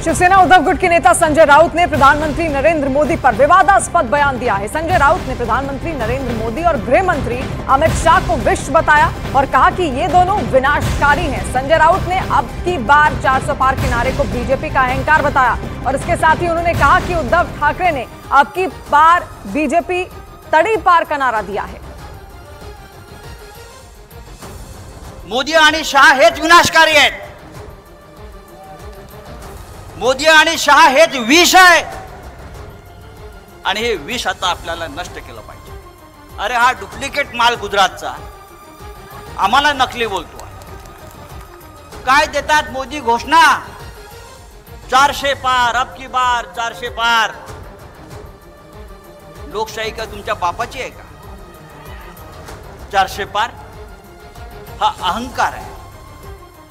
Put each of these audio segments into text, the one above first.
शिवसेना उद्धव गुट के नेता संजय राउत ने प्रधानमंत्री नरेंद्र मोदी पर विवादास्पद बयान दिया है। संजय राउत ने प्रधानमंत्री नरेंद्र मोदी और गृह मंत्री अमित शाह को विष बताया और कहा कि ये दोनों विनाशकारी हैं। संजय राउत ने अब की बार 400 पार के नारे को बीजेपी का अहंकार बताया और इसके साथ ही उन्होंने कहा कि उद्धव ठाकरे ने अब की बार बीजेपी तड़ी पार का नारा दिया है। मोदी आणि शाह हेच विनाशकारी आहेत। मोदी आणि शाह हेच विष आहे आणि हे विष आता आपल्याला नष्ट केलं पाहिजे। अरे हा डुप्लिकेट माल गुजरातचा, आम्हाला नकली बोलतो। काय देतात मोदी घोषणा? 400 पार, अब की बार 400 पार। लोकशाही का तुमच्या बापाची आहे का? 400 पार हा अहंकार आहे।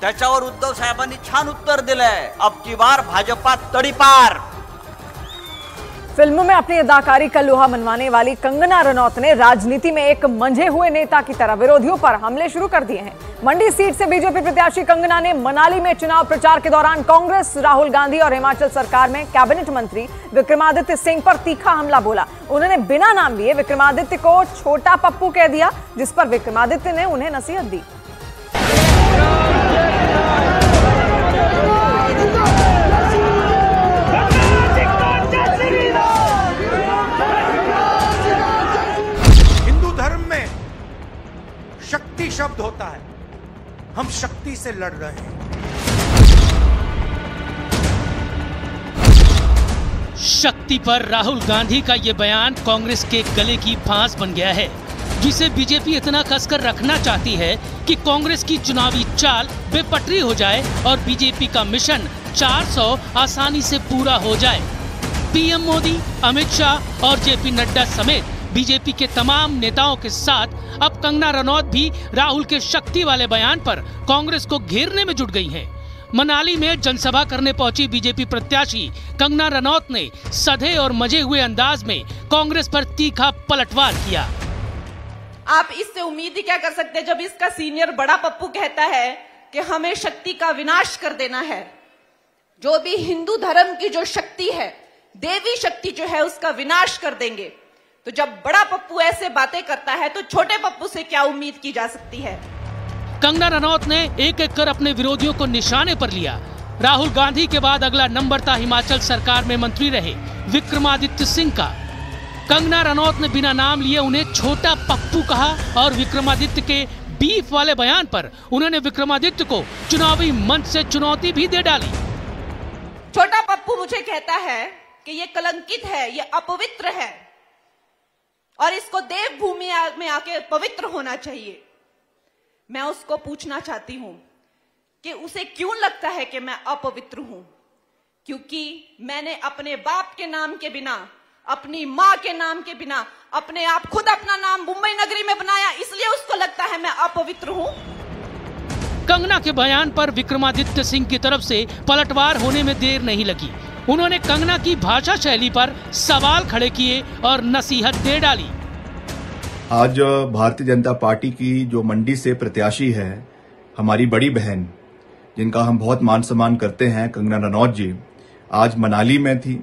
त्याच्यावर उद्धव साहेबांनी छान उत्तर दिलंय, अब की बार भाजपा तड़ीपार। फिल्मों में अपनी अदाकारी का लोहा मनवाने वाली कंगना रनौत ने राजनीति में एक मंझे हुए नेता की तरह विरोधियों पर हमले शुरू कर दिए हैं। मंडी सीट से बीजेपी प्रत्याशी कंगना ने मनाली में चुनाव प्रचार के दौरान कांग्रेस, राहुल गांधी और हिमाचल सरकार में कैबिनेट मंत्री विक्रमादित्य सिंह पर तीखा हमला बोला। उन्होंने बिना नाम लिए विक्रमादित्य को छोटा पप्पू कह दिया, जिस पर विक्रमादित्य ने उन्हें नसीहत दी। शक्ति शब्द होता है, हम शक्ति से लड़ रहे हैं। शक्ति पर राहुल गांधी का ये बयान कांग्रेस के गले की फांस बन गया है, जिसे बीजेपी इतना कसकर रखना चाहती है कि कांग्रेस की चुनावी चाल बेपटरी हो जाए और बीजेपी का मिशन 400 आसानी से पूरा हो जाए। पीएम मोदी, अमित शाह और जेपी नड्डा समेत बीजेपी के तमाम नेताओं के साथ अब कंगना रनौत भी राहुल के शक्ति वाले बयान पर कांग्रेस को घेरने में जुट गई हैं। मनाली में जनसभा करने पहुंची बीजेपी प्रत्याशी कंगना रनौत ने सधे और मजे हुए अंदाज में कांग्रेस पर तीखा पलटवार किया। आप इससे उम्मीद ही क्या कर सकते हैं जब इसका सीनियर बड़ा पप्पू कहता है कि हमें शक्ति का विनाश कर देना है। जो भी हिंदू धर्म की जो शक्ति है, देवी शक्ति जो है, उसका विनाश कर देंगे। तो जब बड़ा पप्पू ऐसे बातें करता है तो छोटे पप्पू से क्या उम्मीद की जा सकती है? कंगना रनौत ने एक एक कर अपने विरोधियों को निशाने पर लिया। राहुल गांधी के बाद अगला नंबर था हिमाचल सरकार में मंत्री रहे विक्रमादित्य सिंह का। कंगना रनौत ने बिना नाम लिए उन्हें छोटा पप्पू कहा और विक्रमादित्य के बीफ वाले बयान पर उन्होंने विक्रमादित्य को चुनावी मंच से चुनौती भी दे डाली। छोटा पप्पू मुझे कहता है कि ये कलंकित है, ये अपवित्र है और इसको देवभूमि में आके पवित्र होना चाहिए। मैं उसको पूछना चाहती हूं कि उसे क्यों लगता है कि मैं अपवित्र हूं? क्योंकि मैंने अपने बाप के नाम के बिना, अपनी मां के नाम के बिना, अपने आप खुद अपना नाम मुंबई नगरी में बनाया, इसलिए उसको लगता है मैं अपवित्र हूं। कंगना के बयान पर विक्रमादित्य सिंह की तरफ से पलटवार होने में देर नहीं लगी। उन्होंने कंगना की भाषा शैली पर सवाल खड़े किए और नसीहत दे डाली। आज भारतीय जनता पार्टी की जो मंडी से प्रत्याशी है, हमारी बड़ी बहन, जिनका हम बहुत मान सम्मान करते हैं, कंगना रनौत जी, आज मनाली में थी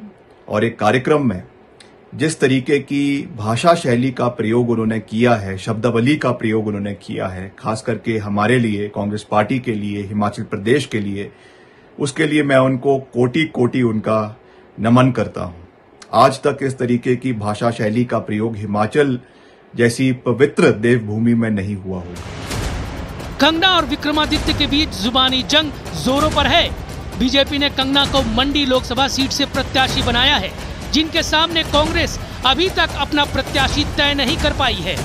और एक कार्यक्रम में जिस तरीके की भाषा शैली का प्रयोग उन्होंने किया है, शब्दावली का प्रयोग उन्होंने किया है, खास करके हमारे लिए, कांग्रेस पार्टी के लिए, हिमाचल प्रदेश के लिए, उसके लिए मैं उनको कोटि कोटि उनका नमन करता हूं। आज तक इस तरीके की भाषा शैली का प्रयोग हिमाचल जैसी पवित्र देवभूमि में नहीं हुआ होगा। कंगना और विक्रमादित्य के बीच जुबानी जंग जोरों पर है। बीजेपी ने कंगना को मंडी लोकसभा सीट से प्रत्याशी बनाया है, जिनके सामने कांग्रेस अभी तक अपना प्रत्याशी तय नहीं कर पाई है।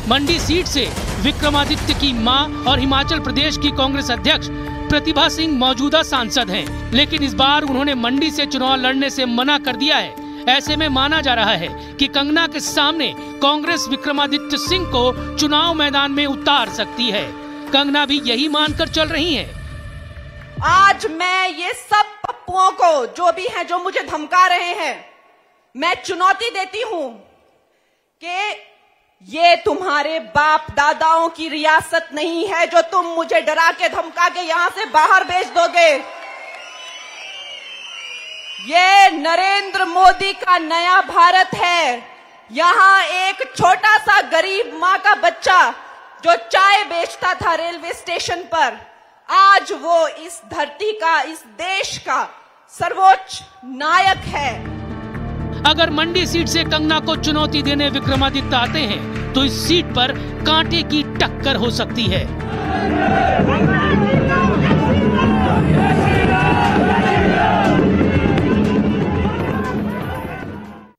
मंडी सीट से विक्रमादित्य की मां और हिमाचल प्रदेश की कांग्रेस अध्यक्ष प्रतिभा सिंह मौजूदा सांसद हैं, लेकिन इस बार उन्होंने मंडी से चुनाव लड़ने से मना कर दिया है। ऐसे में माना जा रहा है कि कंगना के सामने कांग्रेस विक्रमादित्य सिंह को चुनाव मैदान में उतार सकती है। कंगना भी यही मानकर चल रही हैं। आज मैं ये सब पप्पुओं को, जो भी हैं, जो मुझे धमका रहे हैं, मैं चुनौती देती हूं कि ये तुम्हारे बाप दादाओं की रियासत नहीं है जो तुम मुझे डरा के धमका के यहां से बाहर भेज दोगे। ये नरेंद्र मोदी का नया भारत है। यहाँ एक छोटा सा गरीब माँ का बच्चा जो चाय बेचता था रेलवे स्टेशन पर, आज वो इस धरती का, इस देश का सर्वोच्च नायक है। अगर मंडी सीट से कंगना को चुनौती देने विक्रमादित्य आते हैं तो इस सीट पर कांटे की टक्कर हो सकती है।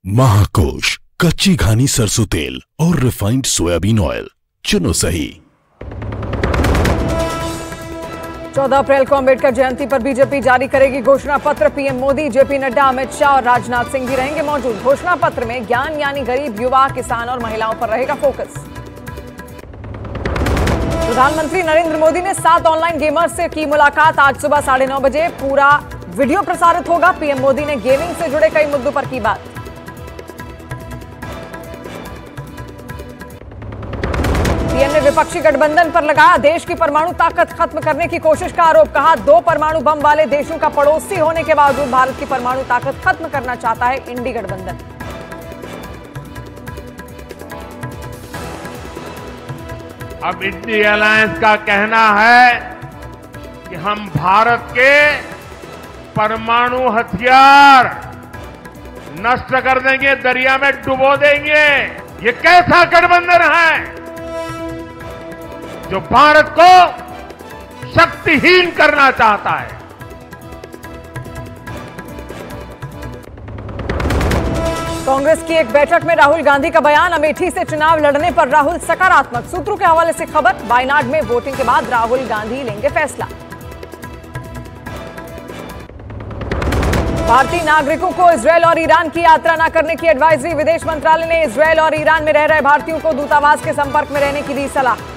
महाकोश, कच्ची घानी सरसों तेल और रिफाइंड सोयाबीन ऑयल, चुनो सही। 14 अप्रैल को अंबेडकर जयंती पर बीजेपी जारी करेगी घोषणा पत्र। पीएम मोदी, जेपी नड्डा, अमित शाह और राजनाथ सिंह भी रहेंगे मौजूद। घोषणा पत्र में ज्ञान यानी गरीब, युवा, किसान और महिलाओं पर रहेगा फोकस। प्रधानमंत्री नरेंद्र मोदी ने 7 ऑनलाइन गेमर्स से की मुलाकात। आज सुबह 9:30 बजे पूरा वीडियो प्रसारित होगा। पीएम मोदी ने गेमिंग से जुड़े कई मुद्दों पर की बात। पीएम ने विपक्षी गठबंधन पर लगाया देश की परमाणु ताकत खत्म करने की कोशिश का आरोप। कहा 2 परमाणु बम वाले देशों का पड़ोसी होने के बावजूद भारत की परमाणु ताकत खत्म करना चाहता है इंडी गठबंधन। अब इंडी अलायंस का कहना है कि हम भारत के परमाणु हथियार नष्ट कर देंगे, दरिया में डुबो देंगे। ये कैसा गठबंधन है जो भारत को शक्तिहीन करना चाहता है। कांग्रेस की एक बैठक में राहुल गांधी का बयान। अमेठी से चुनाव लड़ने पर राहुल सकारात्मक। सूत्रों के हवाले से खबर, वायनाड में वोटिंग के बाद राहुल गांधी लेंगे फैसला। भारतीय नागरिकों को इजरायल और ईरान की यात्रा न करने की एडवाइजरी। विदेश मंत्रालय ने इजरायल और ईरान में रह रहे भारतीयों को दूतावास के संपर्क में रहने की दी सलाह।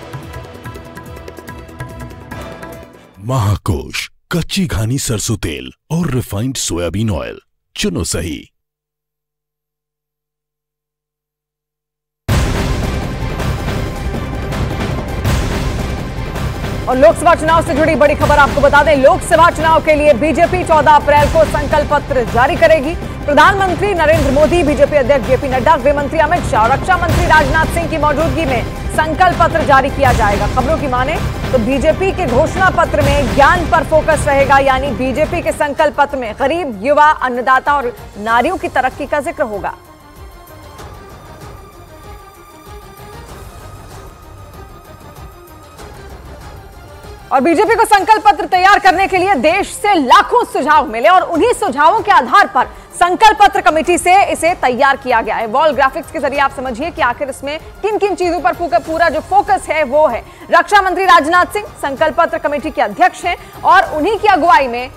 महाकोश, कच्ची घानी सरसों तेल और रिफाइंड सोयाबीन ऑयल, चुनो सही। और लोकसभा चुनाव से जुड़ी बड़ी खबर आपको बता दें। लोकसभा चुनाव के लिए बीजेपी 14 अप्रैल को संकल्प पत्र जारी करेगी। प्रधानमंत्री नरेंद्र मोदी, बीजेपी अध्यक्ष जेपी नड्डा, गृह मंत्री अमित शाह और रक्षा मंत्री राजनाथ सिंह की मौजूदगी में संकल्प पत्र जारी किया जाएगा। खबरों की माने तो बीजेपी के घोषणा पत्र में ज्ञान पर फोकस रहेगा, यानी बीजेपी के संकल्प पत्र में गरीब, युवा, अन्नदाता और नारियों की तरक्की का जिक्र होगा। और बीजेपी को संकल्प पत्र तैयार करने के लिए देश से लाखों सुझाव मिले और उन्हीं सुझावों के आधार पर संकल्प पत्र कमेटी से इसे तैयार किया गया है। वॉल ग्राफिक्स के जरिए आप समझिए कि आखिर इसमें किन किन चीजों पर पूरा जो फोकस है वो है। रक्षा मंत्री राजनाथ सिंह संकल्प पत्र कमेटी के अध्यक्ष हैं और उन्हीं की अगुवाई में